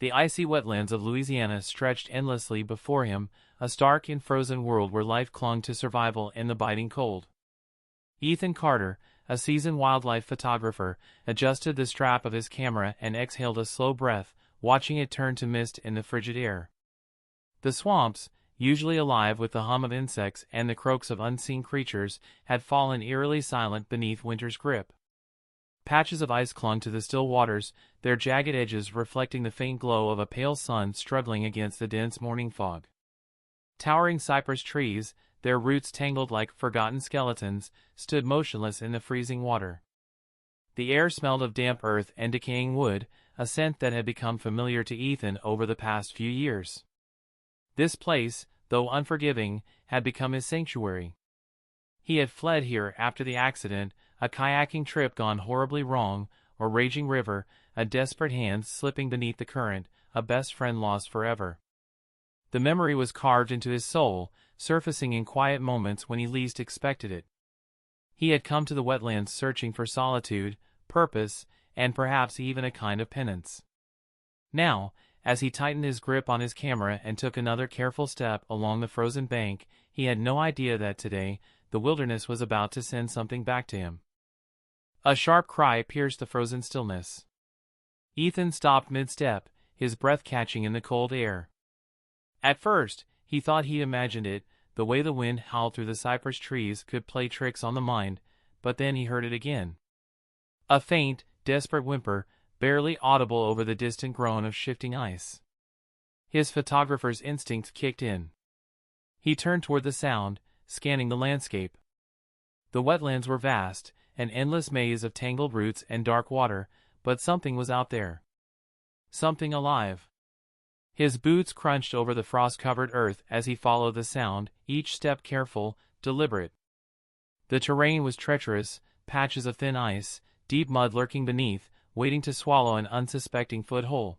The icy wetlands of Louisiana stretched endlessly before him, a stark and frozen world where life clung to survival in the biting cold. Ethan Carter, a seasoned wildlife photographer, adjusted the strap of his camera and exhaled a slow breath, watching it turn to mist in the frigid air. The swamps, usually alive with the hum of insects and the croaks of unseen creatures, had fallen eerily silent beneath winter's grip. Patches of ice clung to the still waters, their jagged edges reflecting the faint glow of a pale sun struggling against the dense morning fog. Towering cypress trees, their roots tangled like forgotten skeletons, stood motionless in the freezing water. The air smelled of damp earth and decaying wood, a scent that had become familiar to Ethan over the past few years. This place, though unforgiving, had become his sanctuary. He had fled here after the accident, a kayaking trip gone horribly wrong, or raging river, a desperate hand slipping beneath the current, a best friend lost forever. The memory was carved into his soul, surfacing in quiet moments when he least expected it. He had come to the wetlands searching for solitude, purpose, and perhaps even a kind of penance. Now, as he tightened his grip on his camera and took another careful step along the frozen bank, he had no idea that today, the wilderness was about to send something back to him. A sharp cry pierced the frozen stillness. Ethan stopped mid-step, his breath catching in the cold air. At first, he thought he imagined it, the way the wind howled through the cypress trees could play tricks on the mind, but then he heard it again. A faint, desperate whimper, barely audible over the distant groan of shifting ice. His photographer's instincts kicked in. He turned toward the sound, scanning the landscape. The wetlands were vast, an endless maze of tangled roots and dark water, but something was out there. Something alive. His boots crunched over the frost-covered earth as he followed the sound, each step careful, deliberate. The terrain was treacherous, patches of thin ice, deep mud lurking beneath, waiting to swallow an unsuspecting foothold.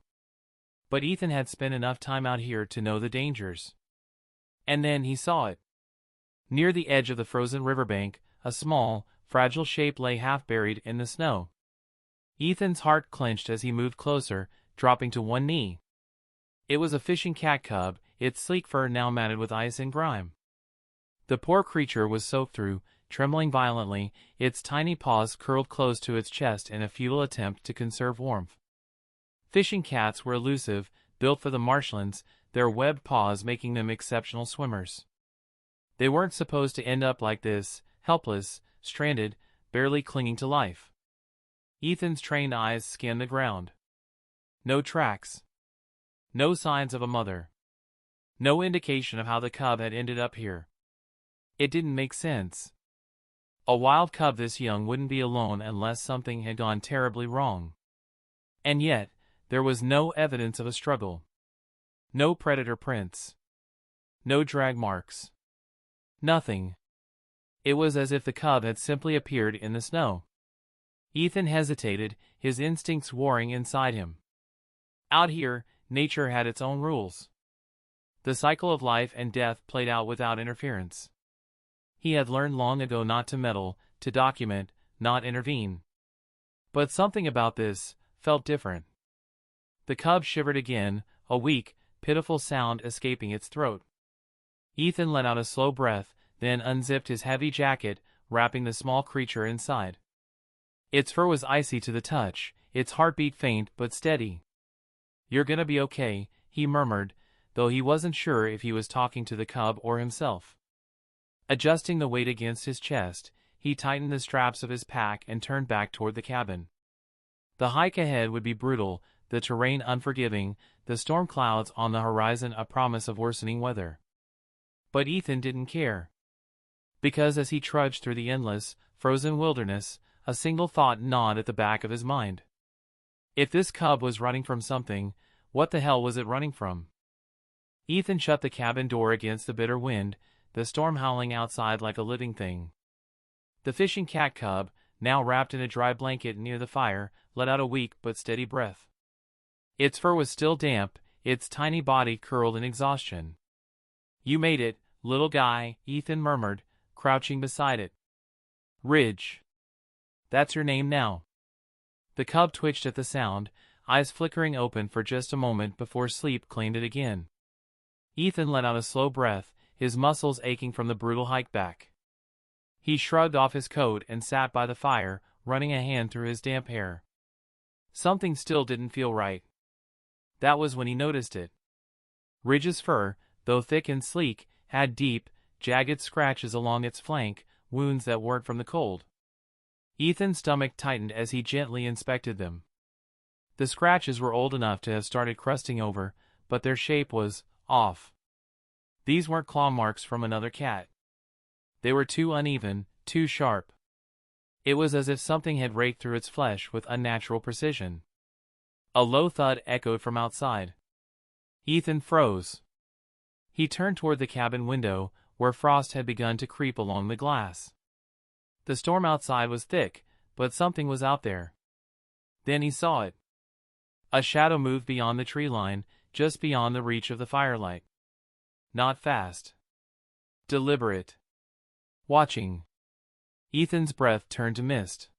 But Ethan had spent enough time out here to know the dangers. And then he saw it. Near the edge of the frozen riverbank, a small, fragile shape lay half buried in the snow. Ethan's heart clenched as he moved closer, dropping to one knee. It was a fishing cat cub, its sleek fur now matted with ice and grime. The poor creature was soaked through, trembling violently, its tiny paws curled close to its chest in a futile attempt to conserve warmth. Fishing cats were elusive, built for the marshlands, their webbed paws making them exceptional swimmers. They weren't supposed to end up like this, helpless, stranded, barely clinging to life. Ethan's trained eyes scanned the ground. No tracks. No signs of a mother. No indication of how the cub had ended up here. It didn't make sense. A wild cub this young wouldn't be alone unless something had gone terribly wrong. And yet, there was no evidence of a struggle. No predator prints. No drag marks. Nothing. It was as if the cub had simply appeared in the snow. Ethan hesitated, his instincts warring inside him. Out here, nature had its own rules. The cycle of life and death played out without interference. He had learned long ago not to meddle, to document, not intervene. But something about this felt different. The cub shivered again, a weak, pitiful sound escaping its throat. Ethan let out a slow breath, then unzipped his heavy jacket, wrapping the small creature inside. Its fur was icy to the touch, its heartbeat faint but steady. "You're gonna be okay," he murmured, though he wasn't sure if he was talking to the cub or himself. Adjusting the weight against his chest, he tightened the straps of his pack and turned back toward the cabin. The hike ahead would be brutal, the terrain unforgiving, the storm clouds on the horizon a promise of worsening weather. But Ethan didn't care. Because as he trudged through the endless, frozen wilderness, a single thought gnawed at the back of his mind. If this cub was running from something, what the hell was it running from? Ethan shut the cabin door against the bitter wind, the storm howling outside like a living thing. The fishing cat cub, now wrapped in a dry blanket near the fire, let out a weak but steady breath. Its fur was still damp, its tiny body curled in exhaustion. "You made it, little guy," Ethan murmured, crouching beside it. "Ridge. That's your name now." The cub twitched at the sound, eyes flickering open for just a moment before sleep claimed it again. Ethan let out a slow breath, his muscles aching from the brutal hike back. He shrugged off his coat and sat by the fire, running a hand through his damp hair. Something still didn't feel right. That was when he noticed it. Ridge's fur, though thick and sleek, had deep, jagged scratches along its flank, wounds that weren't from the cold. Ethan's stomach tightened as he gently inspected them. The scratches were old enough to have started crusting over, but their shape was off. These weren't claw marks from another cat. They were too uneven, too sharp. It was as if something had raked through its flesh with unnatural precision. A low thud echoed from outside. Ethan froze. He turned toward the cabin window, where frost had begun to creep along the glass. The storm outside was thick, but something was out there. Then he saw it. A shadow moved beyond the tree line, just beyond the reach of the firelight. Not fast. Deliberate. Watching. Ethan's breath turned to mist.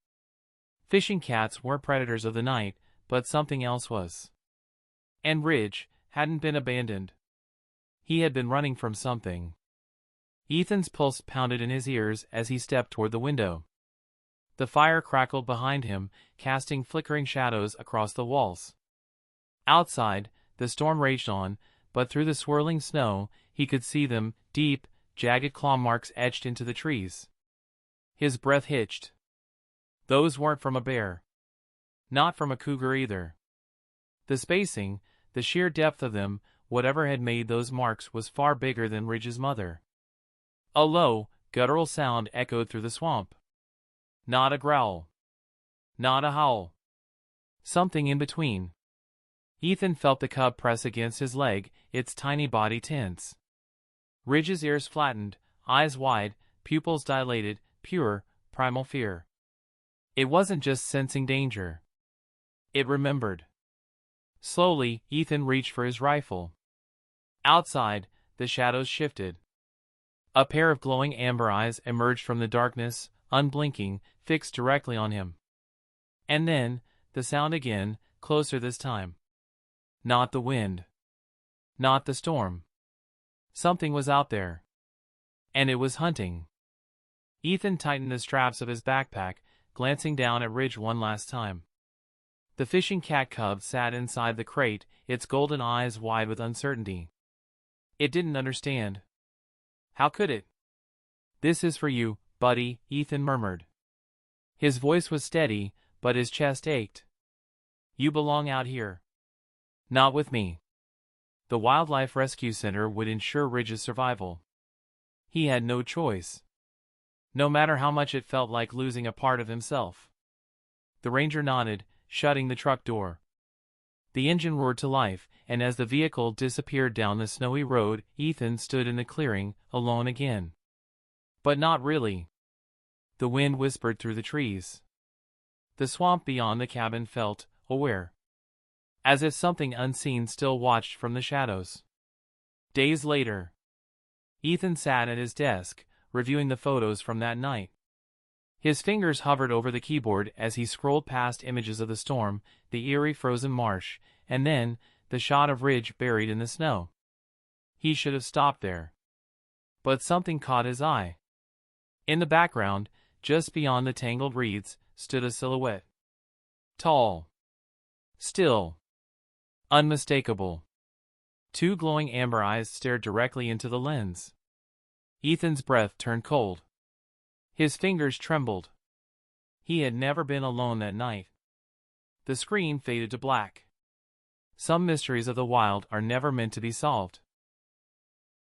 Fishing cats weren't predators of the night, but something else was. And Ridge hadn't been abandoned. He had been running from something. Ethan's pulse pounded in his ears as he stepped toward the window. The fire crackled behind him, casting flickering shadows across the walls. Outside, the storm raged on, but through the swirling snow, he could see them, deep, jagged claw marks etched into the trees. His breath hitched. Those weren't from a bear. Not from a cougar either. The spacing, the sheer depth of them, whatever had made those marks was far bigger than Ridge's mother. A low, guttural sound echoed through the swamp. Not a growl. Not a howl. Something in between. Ethan felt the cub press against his leg, its tiny body tense. Ridge's ears flattened, eyes wide, pupils dilated, pure, primal fear. It wasn't just sensing danger. It remembered. Slowly, Ethan reached for his rifle. Outside, the shadows shifted. A pair of glowing amber eyes emerged from the darkness, unblinking, fixed directly on him. And then, the sound again, closer this time. Not the wind. Not the storm. Something was out there. And it was hunting. Ethan tightened the straps of his backpack, glancing down at Ridge one last time. The fishing cat cub sat inside the crate, its golden eyes wide with uncertainty. It didn't understand. How could it? "This is for you, buddy," Ethan murmured. His voice was steady, but his chest ached. "You belong out here. Not with me." The Wildlife Rescue Center would ensure Ridge's survival. He had no choice. No matter how much it felt like losing a part of himself. The ranger nodded, shutting the truck door. The engine roared to life, and as the vehicle disappeared down the snowy road, Ethan stood in the clearing, alone again. But not really. The wind whispered through the trees. The swamp beyond the cabin felt aware. As if something unseen still watched from the shadows. Days later. Ethan sat at his desk, reviewing the photos from that night. His fingers hovered over the keyboard as he scrolled past images of the storm, the eerie frozen marsh, and then, the shot of Ridge buried in the snow. He should have stopped there. But something caught his eye. In the background, just beyond the tangled reeds, stood a silhouette. Tall. Still. Unmistakable. Two glowing amber eyes stared directly into the lens. Ethan's breath turned cold. His fingers trembled. He had never been alone that night. The screen faded to black. Some mysteries of the wild are never meant to be solved.